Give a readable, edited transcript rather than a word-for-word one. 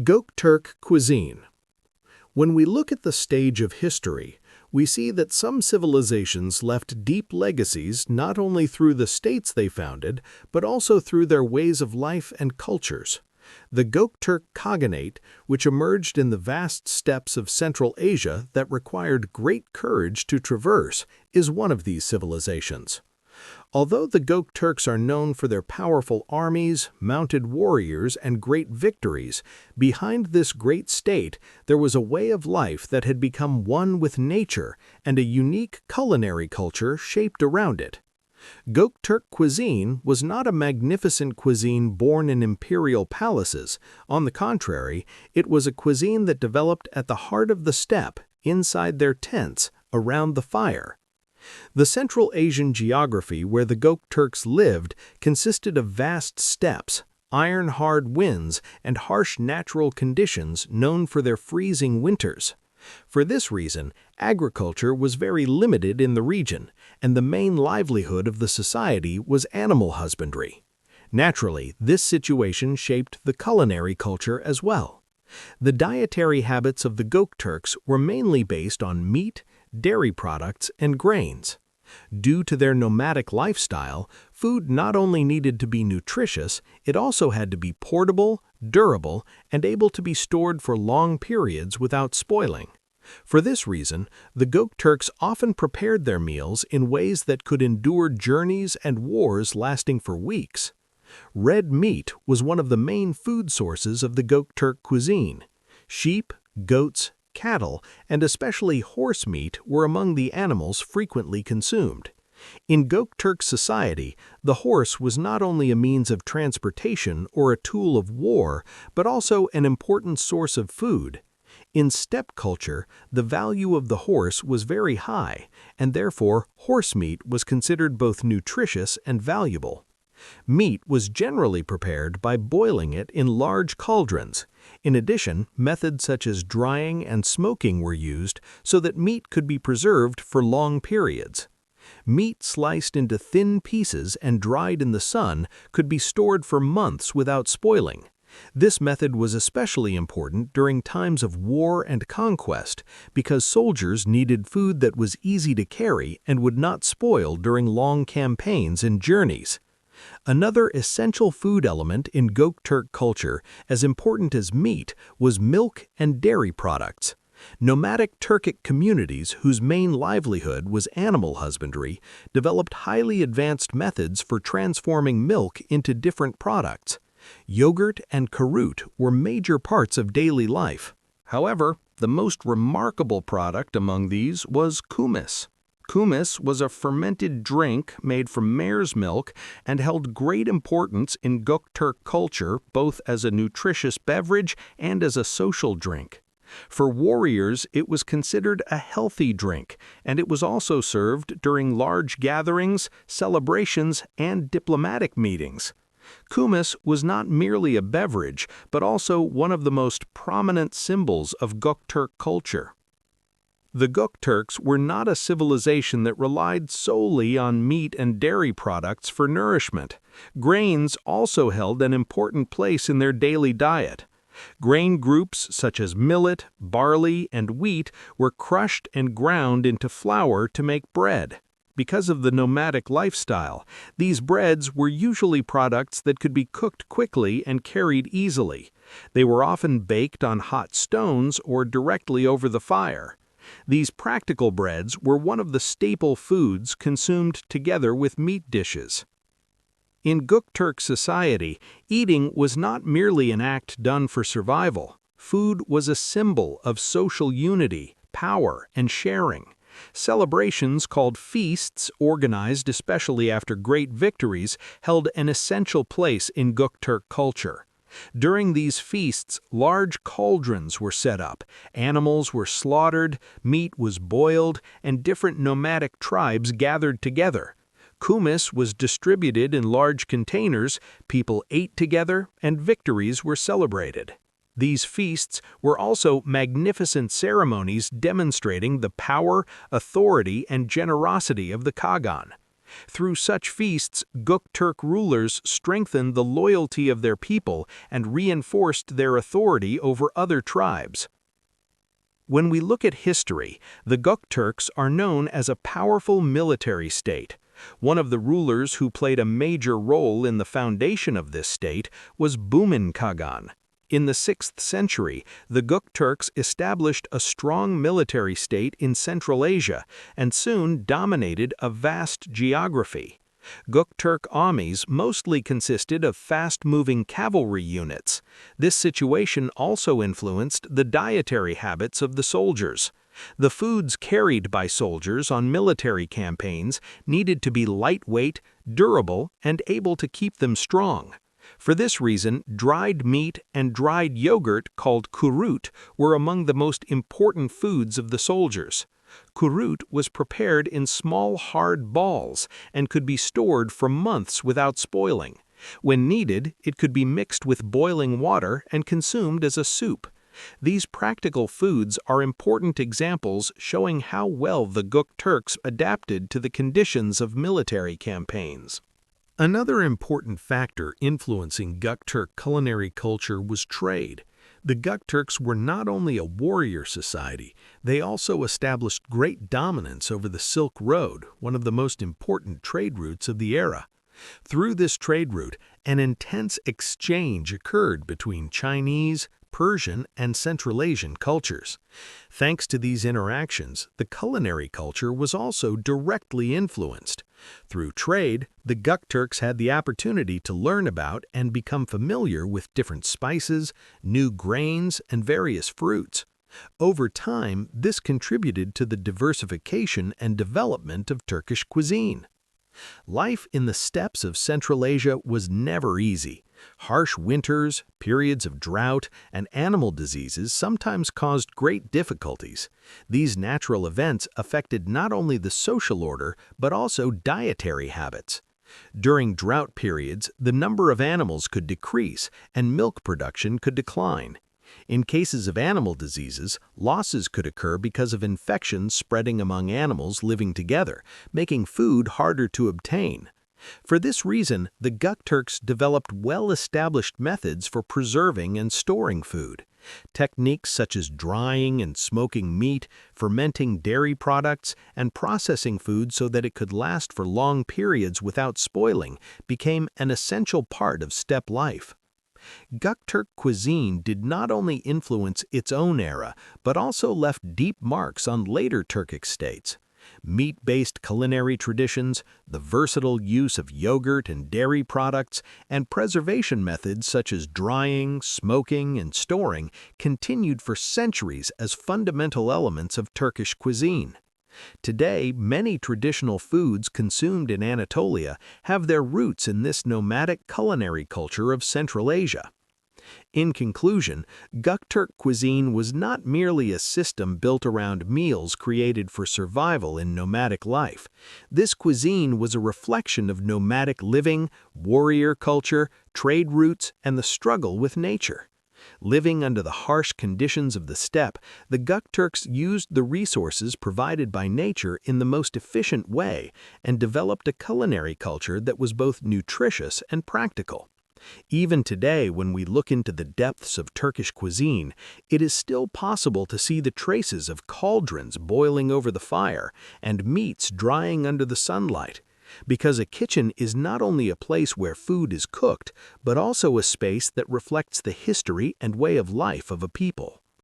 Göktürk cuisine. When we look at the stage of history, we see that some civilizations left deep legacies not only through the states they founded, but also through their ways of life and cultures. The Göktürk Khaganate, which emerged in the vast steppes of Central Asia that required great courage to traverse, is one of these civilizations. Although the Göktürks are known for their powerful armies, mounted warriors, and great victories, behind this great state there was a way of life that had become one with nature and a unique culinary culture shaped around it. Göktürk cuisine was not a magnificent cuisine born in imperial palaces. On the contrary, it was a cuisine that developed at the heart of the steppe, inside their tents, around the fire. The Central Asian geography where the Göktürks lived consisted of vast steppes, iron-hard winds, and harsh natural conditions known for their freezing winters. For this reason, agriculture was very limited in the region, and the main livelihood of the society was animal husbandry. Naturally, this situation shaped the culinary culture as well. The dietary habits of the Göktürks were mainly based on meat, dairy products, and grains. Due to their nomadic lifestyle, food not only needed to be nutritious, it also had to be portable, durable, and able to be stored for long periods without spoiling. For this reason, the Göktürks often prepared their meals in ways that could endure journeys and wars lasting for weeks. Red meat was one of the main food sources of the Göktürk cuisine. Sheep, goats, cattle, and especially horse meat were among the animals frequently consumed. In Göktürk society, the horse was not only a means of transportation or a tool of war, but also an important source of food. In steppe culture, the value of the horse was very high, and therefore horse meat was considered both nutritious and valuable. Meat was generally prepared by boiling it in large cauldrons. In addition, methods such as drying and smoking were used so that meat could be preserved for long periods. Meat sliced into thin pieces and dried in the sun could be stored for months without spoiling. This method was especially important during times of war and conquest because soldiers needed food that was easy to carry and would not spoil during long campaigns and journeys. Another essential food element in Göktürk culture, as important as meat, was milk and dairy products. Nomadic Turkic communities whose main livelihood was animal husbandry developed highly advanced methods for transforming milk into different products. Yogurt and karut were major parts of daily life. However, the most remarkable product among these was kumis. Kumis was a fermented drink made from mare's milk and held great importance in Göktürk culture both as a nutritious beverage and as a social drink. For warriors, it was considered a healthy drink, and it was also served during large gatherings, celebrations, and diplomatic meetings. Kumis was not merely a beverage, but also one of the most prominent symbols of Göktürk culture. The Göktürks were not a civilization that relied solely on meat and dairy products for nourishment. Grains also held an important place in their daily diet. Grain groups such as millet, barley, and wheat were crushed and ground into flour to make bread. Because of the nomadic lifestyle, these breads were usually products that could be cooked quickly and carried easily. They were often baked on hot stones or directly over the fire. These practical breads were one of the staple foods consumed together with meat dishes. In Göktürk society, eating was not merely an act done for survival. Food was a symbol of social unity, power, and sharing. Celebrations called feasts, organized especially after great victories, held an essential place in Göktürk culture. During these feasts, large cauldrons were set up, animals were slaughtered, meat was boiled, and different nomadic tribes gathered together. Kumis was distributed in large containers, people ate together, and victories were celebrated. These feasts were also magnificent ceremonies demonstrating the power, authority, and generosity of the Khagan. Through such feasts, Göktürk rulers strengthened the loyalty of their people and reinforced their authority over other tribes. When we look at history, the Göktürks are known as a powerful military state. One of the rulers who played a major role in the foundation of this state was Bumin Kagan. In the 6th century, the Göktürks established a strong military state in Central Asia and soon dominated a vast geography. Göktürk armies mostly consisted of fast-moving cavalry units. This situation also influenced the dietary habits of the soldiers. The foods carried by soldiers on military campaigns needed to be lightweight, durable, and able to keep them strong. For this reason, dried meat and dried yogurt called kurut were among the most important foods of the soldiers. Kurut was prepared in small hard balls and could be stored for months without spoiling. When needed, it could be mixed with boiling water and consumed as a soup. These practical foods are important examples showing how well the Göktürks adapted to the conditions of military campaigns. Another important factor influencing Göktürk culinary culture was trade. The Göktürks were not only a warrior society, they also established great dominance over the Silk Road, one of the most important trade routes of the era. Through this trade route, an intense exchange occurred between Chinese, Persian, and Central Asian cultures. Thanks to these interactions, the culinary culture was also directly influenced. Through trade, the Göktürks had the opportunity to learn about and become familiar with different spices, new grains, and various fruits. Over time, this contributed to the diversification and development of Turkish cuisine. Life in the steppes of Central Asia was never easy. Harsh winters, periods of drought, and animal diseases sometimes caused great difficulties. These natural events affected not only the social order, but also dietary habits. During drought periods, the number of animals could decrease and milk production could decline. In cases of animal diseases, losses could occur because of infections spreading among animals living together, making food harder to obtain. For this reason, the Göktürks developed well-established methods for preserving and storing food. Techniques such as drying and smoking meat, fermenting dairy products, and processing food so that it could last for long periods without spoiling became an essential part of steppe life. Göktürk cuisine did not only influence its own era, but also left deep marks on later Turkic states. Meat-based culinary traditions, the versatile use of yogurt and dairy products, and preservation methods such as drying, smoking, and storing continued for centuries as fundamental elements of Turkish cuisine. Today, many traditional foods consumed in Anatolia have their roots in this nomadic culinary culture of Central Asia. In conclusion, Göktürk cuisine was not merely a system built around meals created for survival in nomadic life. This cuisine was a reflection of nomadic living, warrior culture, trade routes, and the struggle with nature. Living under the harsh conditions of the steppe, the Göktürks used the resources provided by nature in the most efficient way and developed a culinary culture that was both nutritious and practical. Even today, when we look into the depths of Turkish cuisine, it is still possible to see the traces of cauldrons boiling over the fire and meats drying under the sunlight. Because a kitchen is not only a place where food is cooked, but also a space that reflects the history and way of life of a people.